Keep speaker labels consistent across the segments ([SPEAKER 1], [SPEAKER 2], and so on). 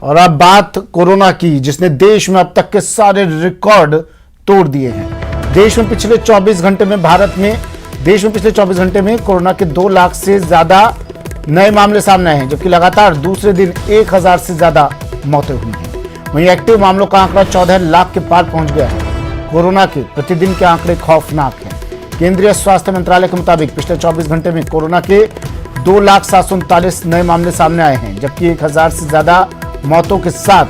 [SPEAKER 1] और अब बात कोरोना की, जिसने देश में अब तक के सारे रिकॉर्ड तोड़ दिए हैं। देश में पिछले 24 घंटे में कोरोना के 2 लाख से ज्यादा नए मामले सामने आए हैं, जबकि लगातार दूसरे दिन 1000 से ज्यादा मौतें हुई हैं। वहीं एक्टिव मामलों का आंकड़ा 14 लाख के पार पहुंच गया है। कोरोना के प्रतिदिन के आंकड़े खौफनाक हैं। केंद्रीय स्वास्थ्य मंत्रालय के मुताबिक पिछले 24 घंटे में कोरोना के 2,739 नए मामले सामने आए हैं, जबकि 1000 से ज्यादा मौतों के साथ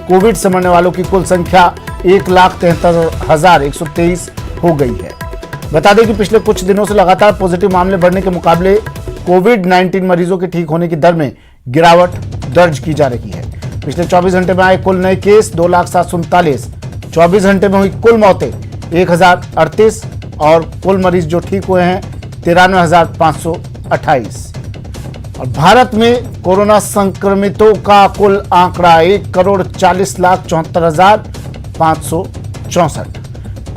[SPEAKER 1] कोविड से मरने वालों की कुल संख्या 1,73,123 हो गई है। बता दें कि पिछले कुछ दिनों से लगातार पॉजिटिव मामले बढ़ने के मुकाबले कोविड-19 मरीजों के ठीक होने की दर में गिरावट दर्ज की जा रही है। पिछले 24 घंटे में आए कुल नए केस 2,739, 24 घंटे में हुई कुल मौतें 1,038 और कुल मरीज जो ठीक हुए हैं 93,528। और भारत में कोरोना संक्रमितों का कुल आंकड़ा 1,74,74,564।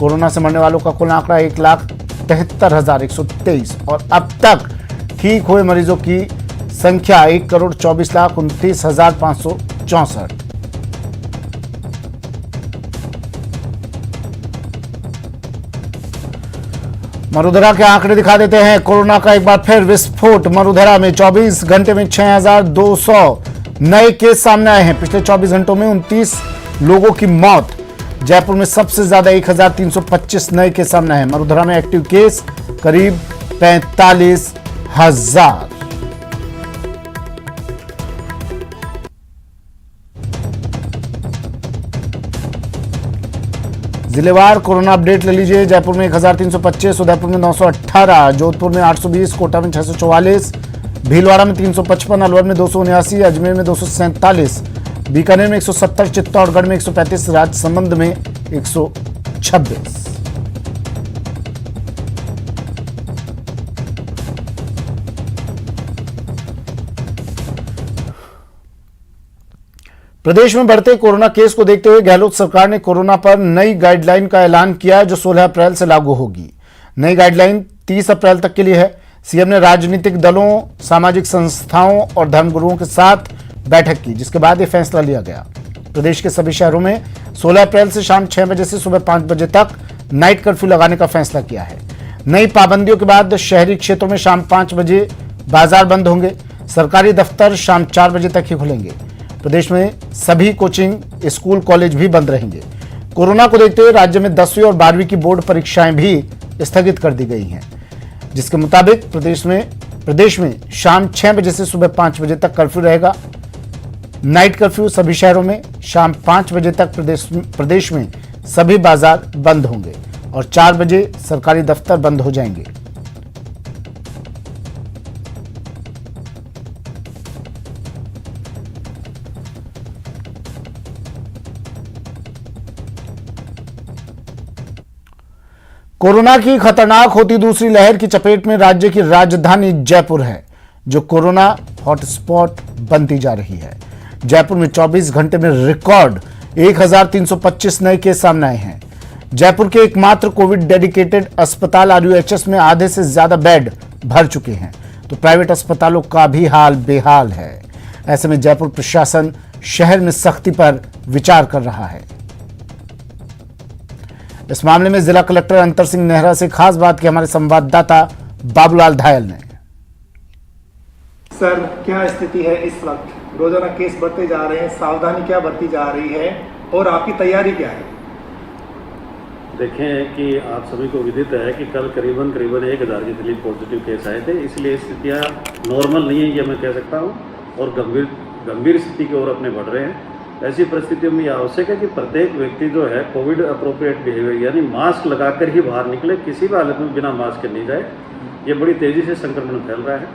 [SPEAKER 1] कोरोना से मरने वालों का कुल आंकड़ा 1,73,123 और अब तक ठीक हुए मरीजों की संख्या 1,24,29,564। मरुधरा के आंकड़े दिखा देते हैं। कोरोना का एक बार फिर विस्फोट। मरुधरा में 24 घंटे में 6,200 नए केस सामने आए हैं। पिछले 24 घंटों में 29 लोगों की मौत। जयपुर में सबसे ज्यादा 1,325 नए केस सामने आए हैं। मरुधरा में एक्टिव केस करीब 45,000। जिलेवार कोरोना अपडेट ले लीजिए। जयपुर में 1,325, उदयपुर में 918, जोधपुर में 820, कोटा में 644, भीलवाड़ा में 355, अलवर में 279, अजमेर में 247, बीकानेर में 170, चित्तौड़गढ़ में 135, राजसमंद में 126। प्रदेश में बढ़ते कोरोना केस को देखते हुए गहलोत सरकार ने कोरोना पर नई गाइडलाइन का ऐलान किया है, जो 16 अप्रैल से लागू होगी। नई गाइडलाइन 30 अप्रैल तक के लिए है। सीएम ने राजनीतिक दलों, सामाजिक संस्थाओं और धर्मगुरुओं के साथ बैठक की, जिसके बाद यह फैसला लिया गया। प्रदेश के सभी शहरों में 16 अप्रैल से शाम 6 बजे से सुबह 5 बजे तक नाइट कर्फ्यू लगाने का फैसला किया है। नई पाबंदियों के बाद शहरी क्षेत्रों में शाम 5 बजे बाजार बंद होंगे। सरकारी दफ्तर शाम 4 बजे तक ही खुलेंगे। प्रदेश में सभी कोचिंग, स्कूल, कॉलेज भी बंद रहेंगे। कोरोना को देखते हुए राज्य में 10वीं और 12वीं की बोर्ड परीक्षाएं भी स्थगित कर दी गई हैं, जिसके मुताबिक प्रदेश में शाम 6 बजे से सुबह 5 बजे तक कर्फ्यू रहेगा। नाइट कर्फ्यू सभी शहरों में शाम 5 बजे तक प्रदेश में सभी बाजार बंद होंगे और 4 बजे सरकारी दफ्तर बंद हो जाएंगे। कोरोना की खतरनाक होती दूसरी लहर की चपेट में राज्य की राजधानी जयपुर है, जो कोरोना हॉटस्पॉट बनती जा रही है। जयपुर में 24 घंटे में रिकॉर्ड 1,325 नए केस सामने आए हैं। जयपुर के एकमात्र कोविड डेडिकेटेड अस्पताल RUHS में आधे से ज्यादा बेड भर चुके हैं, तो प्राइवेट अस्पतालों का भी हाल बेहाल है। ऐसे में जयपुर प्रशासन शहर में सख्ती पर विचार कर रहा है। इस मामले में जिला कलेक्टर अंतर सिंह नेहरा से खास बात की हमारे संवाददाता बाबूलाल धायल ने।
[SPEAKER 2] सर, क्या स्थिति है इस वक्त? रोजाना केस बढ़ते जा रहे हैं, सावधानी क्या बरती जा रही है और आपकी तैयारी क्या है?
[SPEAKER 3] देखें कि आप सभी को विदित है कि कल करीबन 1000 के करीब पॉजिटिव केस आए थे, इसलिए स्थितियाँ नॉर्मल नहीं है ये मैं कह सकता हूँ और गंभीर स्थिति की ओर अपने बढ़ रहे हैं। ऐसी परिस्थितियों में यह आवश्यक है कि प्रत्येक व्यक्ति जो है कोविड अप्रोप्रिएट बिहेवियर यानी मास्क लगाकर ही बाहर निकले, किसी भी हालत में बिना मास्क के नहीं जाए। ये बड़ी तेज़ी से संक्रमण फैल रहा है।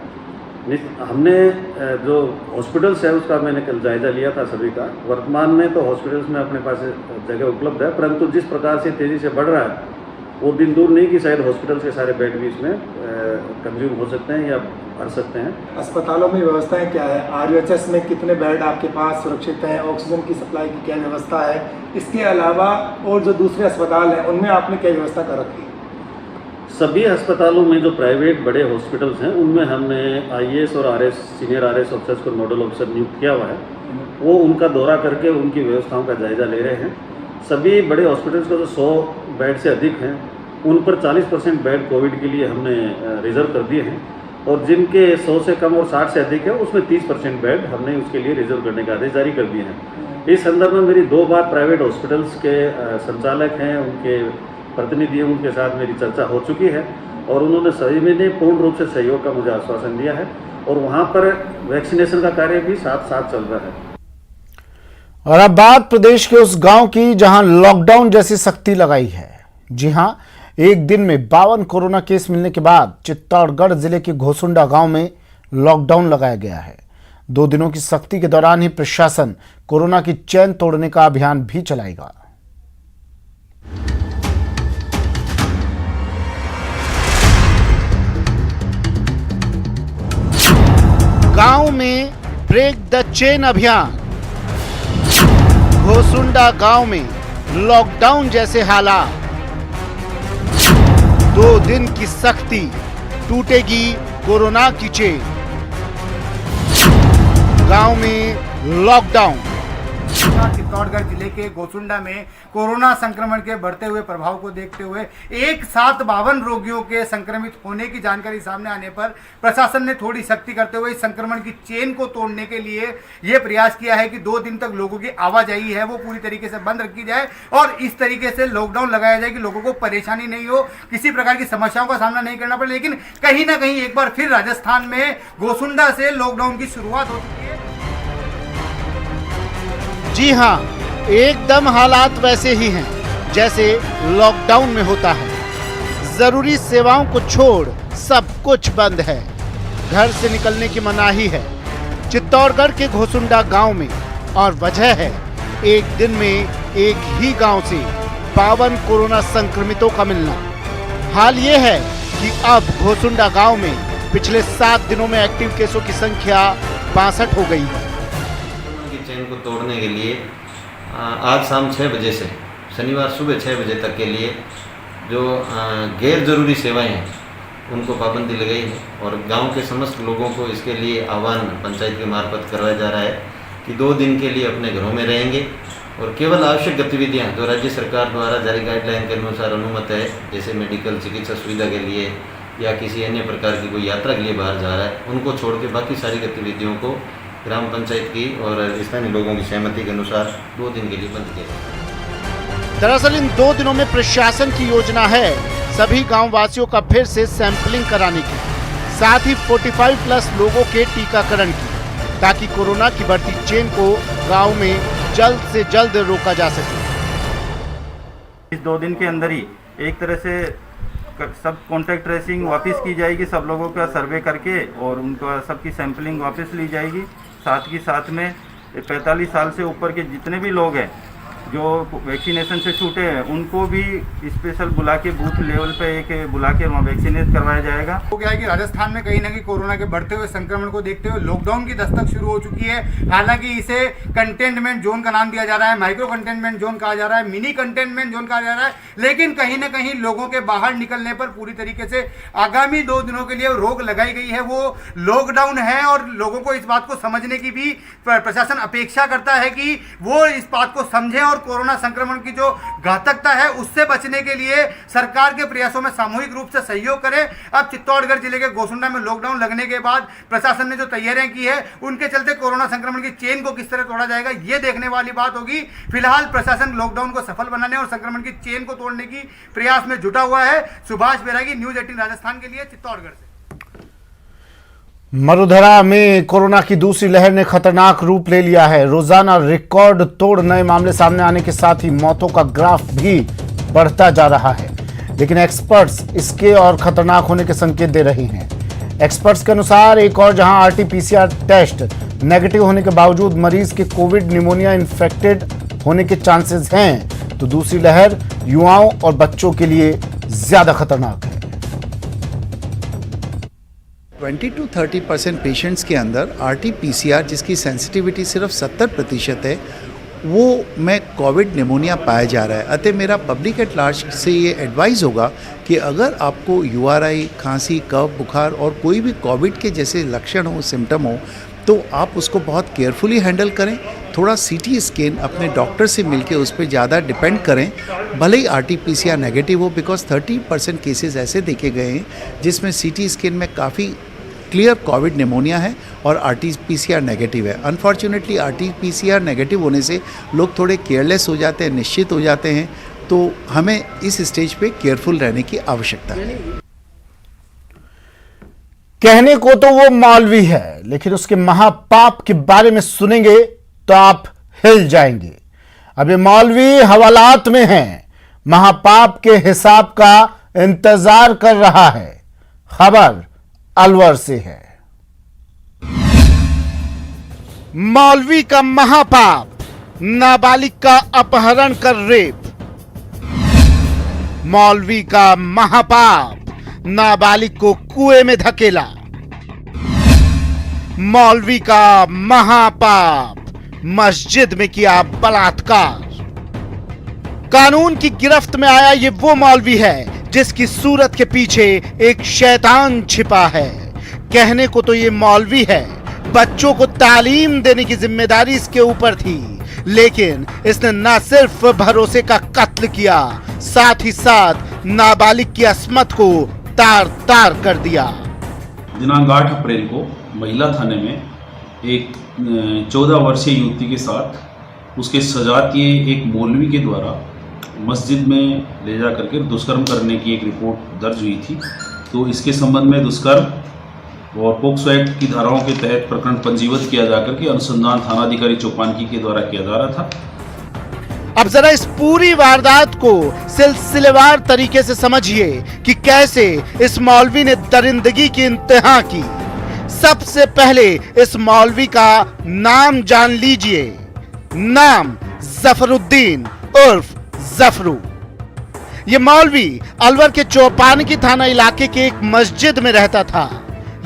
[SPEAKER 3] हमने जो हॉस्पिटल्स है उसका मैंने कल जायजा लिया था सभी का। वर्तमान में तो हॉस्पिटल्स में अपने पास जगह उपलब्ध है, परंतु जिस प्रकार से तेज़ी से बढ़ रहा है वो दिन दूर नहीं कि शायद हॉस्पिटल्स के सारे बेड भी इसमें कंज्यूम हो सकते हैं या भर सकते हैं।
[SPEAKER 2] अस्पतालों में व्यवस्थाएं क्या है? RUHS में कितने बेड आपके पास सुरक्षित हैं? ऑक्सीजन की सप्लाई की क्या व्यवस्था है? इसके अलावा और जो दूसरे अस्पताल हैं उनमें आपने क्या व्यवस्था कर रखी है?
[SPEAKER 3] सभी अस्पतालों में जो प्राइवेट बड़े हॉस्पिटल्स हैं उनमें हमने IAS और RS सीनियर RS ऑफिसर्स को नोडल ऑफिसर नियुक्त किया हुआ है वो उनका दौरा करके उनकी व्यवस्थाओं का जायज़ा ले रहे हैं। सभी बड़े हॉस्पिटल्स को जो 100 बेड से अधिक हैं उन पर 40% बेड कोविड के लिए हमने रिज़र्व कर दिए हैं, और जिनके 100 से कम और 60 से अधिक है उसमें 30% बेड हमने उसके लिए रिजर्व करने का आदेश जारी कर दिए हैं। इस संदर्भ में मेरी 2 बार प्राइवेट हॉस्पिटल्स के संचालक हैं, उनके प्रतिनिधि, उनके साथ मेरी चर्चा हो चुकी है और उन्होंने सभी ने पूर्ण रूप से सहयोग का मुझे आश्वासन दिया है और वहाँ पर वैक्सीनेशन का कार्य भी साथ साथ चल रहा है।
[SPEAKER 1] और अब बात प्रदेश के उस गांव की जहां लॉकडाउन जैसी सख्ती लगाई है। जी हां, एक दिन में 52 कोरोना केस मिलने के बाद चित्तौड़गढ़ जिले के घोसुंडा गांव में लॉकडाउन लगाया गया है। 2 दिनों की सख्ती के दौरान ही प्रशासन कोरोना की चेन तोड़ने का अभियान भी चलाएगा। गांव में ब्रेक द चेन अभियान। घोसुंडा गांव में लॉकडाउन जैसे हालात। 2 दिन की सख्ती, टूटेगी कोरोना की चेन। गांव में लॉकडाउन।
[SPEAKER 4] चित्तौड़गढ़ जिले के घोसुंडा में कोरोना संक्रमण के बढ़ते हुए प्रभाव को देखते हुए एक साथ 52 रोगियों के संक्रमित होने की जानकारी सामने आने पर प्रशासन ने थोड़ी सख्ती करते हुए इस संक्रमण की चेन को तोड़ने के लिए यह प्रयास किया है कि 2 दिन तक लोगों की आवाजाही है वो पूरी तरीके से बंद रखी जाए और इस तरीके से लॉकडाउन लगाया जाए कि लोगों को परेशानी नहीं हो, किसी प्रकार की समस्याओं का सामना नहीं करना पड़े। लेकिन कहीं ना कहीं एक बार फिर राजस्थान में घोसुंडा से लॉकडाउन की शुरुआत हो चुकी है।
[SPEAKER 1] जी हां, एकदम हालात वैसे ही हैं जैसे लॉकडाउन में होता है। जरूरी सेवाओं को छोड़ सब कुछ बंद है। घर से निकलने की मनाही है चित्तौड़गढ़ के घोसुंडा गांव में, और वजह है एक दिन में एक ही गांव से 52 कोरोना संक्रमितों का मिलना। हाल ये है कि अब घोसुंडा गांव में पिछले 7 दिनों में एक्टिव केसों की संख्या 62 हो गई है।
[SPEAKER 5] की चेन को तोड़ने के लिए आज शाम 6 बजे से शनिवार सुबह 6 बजे तक के लिए जो गैर जरूरी सेवाएं हैं उनको पाबंदी लगाई है और गांव के समस्त लोगों को इसके लिए आह्वान पंचायत के मार्फत करवाया जा रहा है कि 2 दिन के लिए अपने घरों में रहेंगे और केवल आवश्यक गतिविधियां जो राज्य सरकार द्वारा जारी गाइडलाइन के अनुसार अनुमत है, जैसे मेडिकल चिकित्सा सुविधा के लिए या किसी अन्य प्रकार की कोई यात्रा के लिए बाहर जा रहा है, उनको छोड़ के बाकी सारी गतिविधियों को ग्राम पंचायत की और स्थानीय लोगों की सहमति के अनुसार 2 दिन के लिए बंद किया।
[SPEAKER 1] दरअसल इन 2 दिनों में प्रशासन की योजना है सभी गांव वासियों का फिर से सैंपलिंग कराने की, साथ ही 45+ लोगों के टीकाकरण की, ताकि कोरोना की बढ़ती चेन को गांव में जल्द से जल्द रोका जा सके।
[SPEAKER 6] इस 2 दिन के अंदर ही एक तरह से सब कॉन्टैक्ट ट्रेसिंग वापस की जाएगी, सब लोगों का सर्वे करके और उनका सबकी सैंपलिंग वापस ली जाएगी। साथ ही साथ में 45 साल से ऊपर के जितने भी लोग हैं जो वैक्सीनेशन से छूटे हैं उनको भी स्पेशल बुला के बूथ लेवल पे एक बुला के वहाँ वैक्सीनेट करवाया जाएगा।
[SPEAKER 4] हो गया है कि राजस्थान में कहीं ना कहीं कोरोना के बढ़ते हुए संक्रमण को देखते हुए लॉकडाउन की दस्तक शुरू हो चुकी है। हालांकि इसे कंटेनमेंट जोन का नाम दिया जा रहा है, माइक्रो कंटेनमेंट जोन कहा जा रहा है, मिनी कंटेनमेंट जोन कहा जा रहा है, लेकिन कहीं ना कहीं लोगों के बाहर निकलने पर पूरी तरीके से आगामी 2 दिनों के लिए रोक लगाई गई है। वो लॉकडाउन है और लोगों को इस बात को समझने की भी प्रशासन अपेक्षा करता है कि वो इस बात को समझें और कोरोना संक्रमण की जो घातकता है उससे बचने के लिए सरकार के प्रयासों में सामूहिक रूप से सहयोग करें। अब चित्तौड़गढ़ जिले के घोसुंडा में लॉकडाउन लगने के बाद प्रशासन ने जो तैयारियां की है उनके चलते कोरोना संक्रमण की चेन को किस तरह तोड़ा जाएगा ये देखने वाली बात होगी। फिलहाल प्रशासन लॉकडाउन को सफल बनाने और संक्रमण की चेन को तोड़ने की प्रयास में जुटा हुआ है। सुभाष बैरागी, न्यूज़ 18 राजस्थान के लिए चित्तौड़गढ़ से।
[SPEAKER 1] मरुधरा में कोरोना की दूसरी लहर ने खतरनाक रूप ले लिया है। रोजाना रिकॉर्ड तोड़ नए मामले सामने आने के साथ ही मौतों का ग्राफ भी बढ़ता जा रहा है, लेकिन एक्सपर्ट्स इसके और खतरनाक होने के संकेत दे रहे हैं। एक्सपर्ट्स के अनुसार एक और जहां आरटी-पीसीआर टेस्ट नेगेटिव होने के बावजूद मरीज के कोविड निमोनिया इन्फेक्टेड होने के चांसेस हैं, तो दूसरी लहर युवाओं और बच्चों के लिए ज्यादा खतरनाक है।
[SPEAKER 7] 20 to 30% पेशेंट्स के अंदर RT-PCR जिसकी सेंसिटिविटी सिर्फ 70% है, वो में कोविड निमोनिया पाया जा रहा है। अतः मेरा पब्लिक एट लार्ज से ये एडवाइस होगा कि अगर आपको URI, खांसी, कफ, बुखार और कोई भी कोविड के जैसे लक्षण हो, सिम्टम हो, तो आप उसको बहुत केयरफुली हैंडल करें। थोड़ा सीटी स्कैन अपने डॉक्टर से मिलके उस पर ज़्यादा डिपेंड करें, भले ही RT-PCR नेगेटिव हो, बिकॉज 30% केसेस ऐसे देखे गए हैं जिसमें सीटी स्कैन में काफ़ी क्लियर कोविड निमोनिया है और RT-PCR नेगेटिव है। अनफॉर्चुनेटली RT-PCR नेगेटिव होने से लोग थोड़े केयरलेस हो जाते हैं, निश्चित हो जाते हैं, तो हमें इस स्टेज पे केयरफुल रहने की आवश्यकता है।
[SPEAKER 1] कहने को तो वो मौलवी है, लेकिन उसके महापाप के बारे में सुनेंगे तो आप हिल जाएंगे। अब ये मौलवी हवालात में है, महापाप के हिसाब का इंतजार कर रहा है। खबर अलवर से है। मौलवी का महापाप, नाबालिग का अपहरण कर रेप। मौलवी का महापाप, नाबालिग को कुएं में धकेला। मौलवी का महापाप, मस्जिद में किया बलात्कार। कानून की गिरफ्त में आया ये वो मौलवी है जिसकी सूरत के पीछे एक शैतान छिपा है। कहने को तो ये मौलवी है, बच्चों को तालीम देने की जिम्मेदारी इसके ऊपर थी, लेकिन इसने न सिर्फ भरोसे का कत्ल किया, साथ ही साथ नाबालिग की अस्मत को तार तार कर दिया।
[SPEAKER 8] दिनांक 8 अप्रैल को महिला थाने में एक 14 वर्षीय युवती के साथ उसके सजातीय एक मौलवी के द्वारा मस्जिद में ले जा करके दुष्कर्म करने की एक रिपोर्ट दर्ज हुई थी। तो इसके संबंध में दुष्कर्म और पोक्सो एक्ट की धाराओं के तहत प्रकरण पंजीबद्ध किया जाकर के अनुसंधान थानाधिकारी चौपानकी के द्वारा किया जा रहा था।
[SPEAKER 1] अब जरा इस पूरी वारदात को सिलसिलेवार तरीके से समझिए कि कैसे इस मौलवी ने दरिंदगी की इंतहा की। सबसे पहले इस मौलवी का नाम जान लीजिए। नाम जफरुद्दीन उर्फ जफरू। ये मौलवी अलवर के चौपानकी थाना इलाके के एक मस्जिद में रहता था।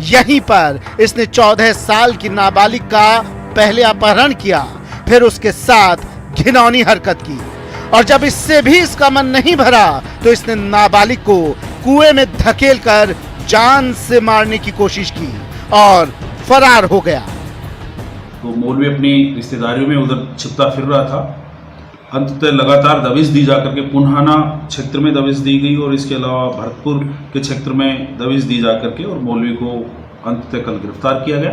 [SPEAKER 1] यहीं पर इसने 14 साल की नाबालिग का पहले अपहरण किया, फिर उसके साथ घिनौनी हरकत की, और जब इससे भी इसका मन नहीं भरा तो इसने नाबालिग को कुएं में धकेलकर जान से मारने की कोशिश की और फरार हो गया।
[SPEAKER 8] तो मौलवी अपनी रिश्तेदारियों में उधर छिपता फिर रहा था। अंततः लगातार दबिश दी जाकर के पुन्हाना क्षेत्र में दबिश दी गई और इसके अलावा भरतपुर के क्षेत्र में दबिश दी जाकर के और मौलवी को अंततः कल गिरफ्तार किया गया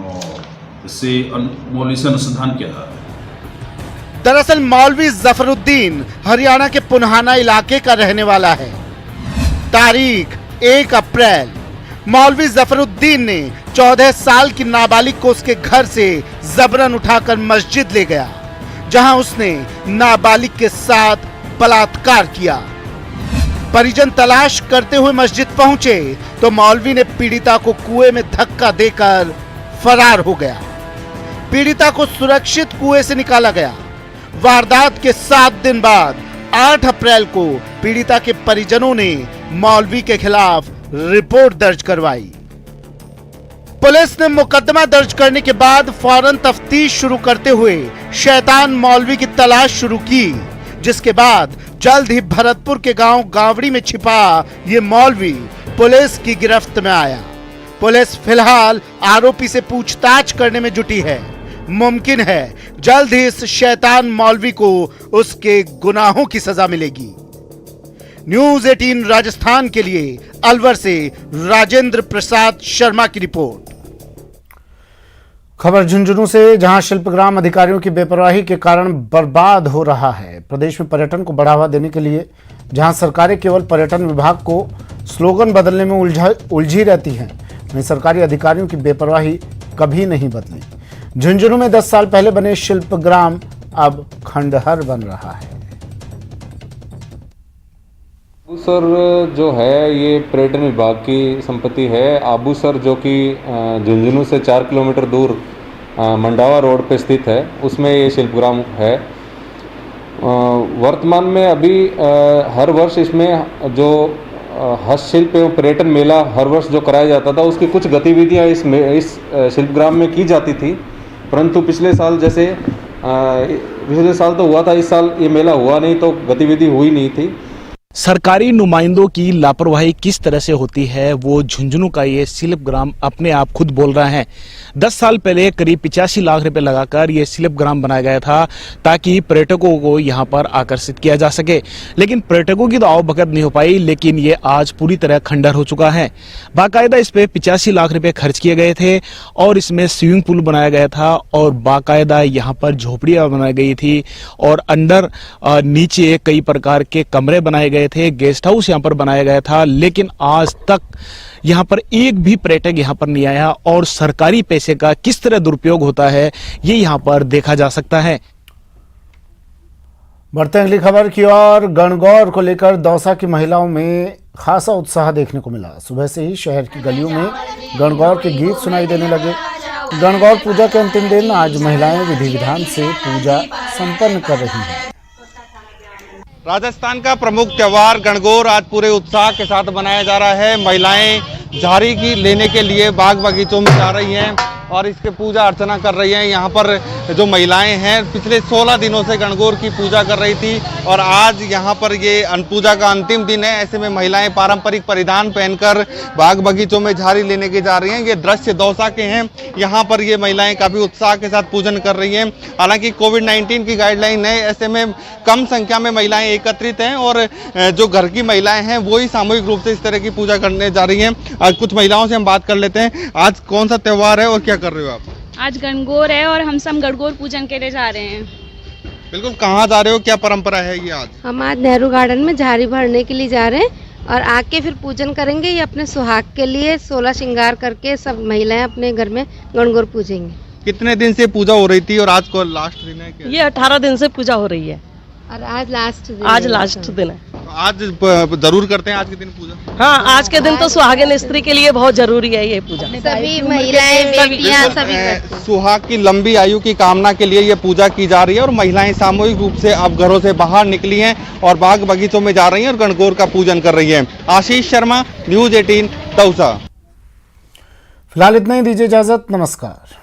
[SPEAKER 8] और इससे मौलवी से अनुसंधान किया जा रहा है।
[SPEAKER 1] दरअसल मौलवी जफरुद्दीन हरियाणा के पुन्हाना इलाके का रहने वाला है। तारीख 1 अप्रैल मौलवी जफरुद्दीन ने 14 साल की नाबालिग को उसके घर से जबरन उठाकर मस्जिद ले गया, जहां उसने नाबालिग के साथ बलात्कार किया। परिजन तलाश करते हुए मस्जिद पहुंचे तो मौलवी ने पीड़िता को कुएं में धक्का देकर फरार हो गया। पीड़िता को सुरक्षित कुएं से निकाला गया। वारदात के 7 दिन बाद 8 अप्रैल को पीड़िता के परिजनों ने मौलवी के खिलाफ रिपोर्ट दर्ज करवाई। पुलिस ने मुकदमा दर्ज करने के बाद फौरन तफ्तीश शुरू करते हुए शैतान मौलवी की तलाश शुरू की, जिसके बाद जल्द ही भरतपुर के गांव गावड़ी में छिपा ये मौलवी पुलिस की गिरफ्त में आया। पुलिस फिलहाल आरोपी से पूछताछ करने में जुटी है। मुमकिन है जल्द ही इस शैतान मौलवी को उसके गुनाहों की सजा मिलेगी। न्यूज़ 18 राजस्थान के लिए अलवर से राजेंद्र प्रसाद शर्मा की रिपोर्ट। खबर झुंझुनू से, जहां शिल्पग्राम अधिकारियों की बेपरवाही के कारण बर्बाद हो रहा है। प्रदेश में पर्यटन को बढ़ावा देने के लिए जहां सरकारें केवल पर्यटन विभाग को स्लोगन बदलने में उलझी रहती हैं, वहीं सरकारी अधिकारियों की बेपरवाही कभी नहीं बदली। झुंझुनू में 10 साल पहले बने शिल्पग्राम अब खंडहर बन रहा है।
[SPEAKER 9] आबूसर जो है ये पर्यटन विभाग की संपत्ति है। आबूसर जो कि झुंझुनू से 4 किलोमीटर दूर मंडावा रोड पे स्थित है, उसमें ये शिल्पग्राम है। वर्तमान में अभी हर वर्ष इसमें जो हस्तशिल्प एवं पर्यटन मेला हर वर्ष जो कराया जाता था, उसकी कुछ गतिविधियां इस शिल्पग्राम में की जाती थी, परंतु पिछले साल जैसे पिछले साल तो हुआ था, इस साल ये मेला हुआ नहीं तो गतिविधि हुई नहीं थी।
[SPEAKER 10] सरकारी नुमाइंदों की लापरवाही किस तरह से होती है वो झुंझुनू का ये स्लिप ग्राम अपने आप खुद बोल रहा है। 10 साल पहले करीब 85 लाख रुपए लगाकर ये स्लिप ग्राम बनाया गया था ताकि पर्यटकों को यहाँ पर आकर्षित किया जा सके, लेकिन पर्यटकों की तो आवभगत नहीं हो पाई। लेकिन ये आज पूरी तरह खंडर हो चुका है। बाकायदा इस पे 85 लाख रुपए खर्च किए गए थे और इसमें स्विमिंग पूल बनाया गया था और बाकायदा यहाँ पर झोपड़ियां बनाई गई थी और अंडर नीचे कई प्रकार के कमरे बनाए गए थे, गेस्ट हाउस यहाँ पर बनाया गया था। लेकिन आज तक यहाँ पर एक भी पर्यटक यहाँ पर नहीं आया और सरकारी पैसे का किस तरह दुरुपयोग होता है ये यहाँ पर देखा जा सकता है।
[SPEAKER 1] बढ़ते हैं अगली खबर की ओर। गणगौर को लेकर दौसा की महिलाओं में खासा उत्साह देखने को मिला। सुबह से ही शहर की गलियों में गणगौर के गीत सुनाई देने लगे। गणगौर पूजा के अंतिम दिन आज महिलाएं विधि विधान से पूजा संपन्न कर रही हैं।
[SPEAKER 11] राजस्थान का प्रमुख त्योहार गणगौर आज पूरे उत्साह के साथ मनाया जा रहा है। महिलाएं झाड़ी की लेने के लिए बाग बगीचों में जा रही हैं और इसके पूजा अर्चना कर रही हैं। यहाँ पर जो महिलाएं हैं पिछले 16 दिनों से गणगौर की पूजा कर रही थी और आज यहाँ पर ये पूजा का अंतिम दिन है। ऐसे में महिलाएं पारंपरिक परिधान पहनकर बाग बगीचों में झाड़ी लेने के जा रही हैं। ये दृश्य दौसा के हैं। यहाँ पर ये महिलाएं काफी उत्साह के साथ पूजन कर रही हैं। हालांकि कोविड-19 की गाइडलाइन है, ऐसे में कम संख्या में महिलाएं एकत्रित हैं और जो घर की महिलाएं हैं वो ही सामूहिक रूप से इस तरह की पूजा करने जा रही हैं। कुछ महिलाओं से हम बात कर लेते हैं। आज कौन सा त्योहार है और क्या कर रहे हो आप?
[SPEAKER 12] आज गणगौर है और हम सब गणगौर पूजन के लिए जा रहे हैं।
[SPEAKER 11] बिल्कुल, कहाँ जा रहे हो, क्या परंपरा है ये आज?
[SPEAKER 13] हम आज नेहरू गार्डन में झाड़ी भरने के लिए जा रहे हैं और आके फिर पूजन करेंगे। ये अपने सुहाग के लिए 16 श्रृंगार करके सब महिलाएं अपने घर में गणगौर पूजेंगे।
[SPEAKER 11] कितने दिन से पूजा हो रही थी और आज को लास्ट दिन है क्या?
[SPEAKER 14] ये 18 दिन से पूजा हो रही है
[SPEAKER 13] और आज लास्ट दिन
[SPEAKER 14] है।
[SPEAKER 11] आज जरूर करते हैं आज के दिन पूजा।
[SPEAKER 14] हाँ, आज के दिन तो सुहागिन स्त्री के लिए बहुत जरूरी है ये पूजा।
[SPEAKER 13] सभी महिलाएं बेटियां सभी करती हैं।
[SPEAKER 11] सुहाग की लंबी आयु की कामना के लिए ये पूजा की जा रही है और महिलाएं सामूहिक रूप से अब घरों से बाहर निकली हैं और बाग बगीचों में जा रही हैं और गणगौर का पूजन कर रही हैं। आशीष शर्मा, न्यूज़ 18 दौसा।
[SPEAKER 1] फिलहाल इतना ही, दीजिए इजाजत, नमस्कार।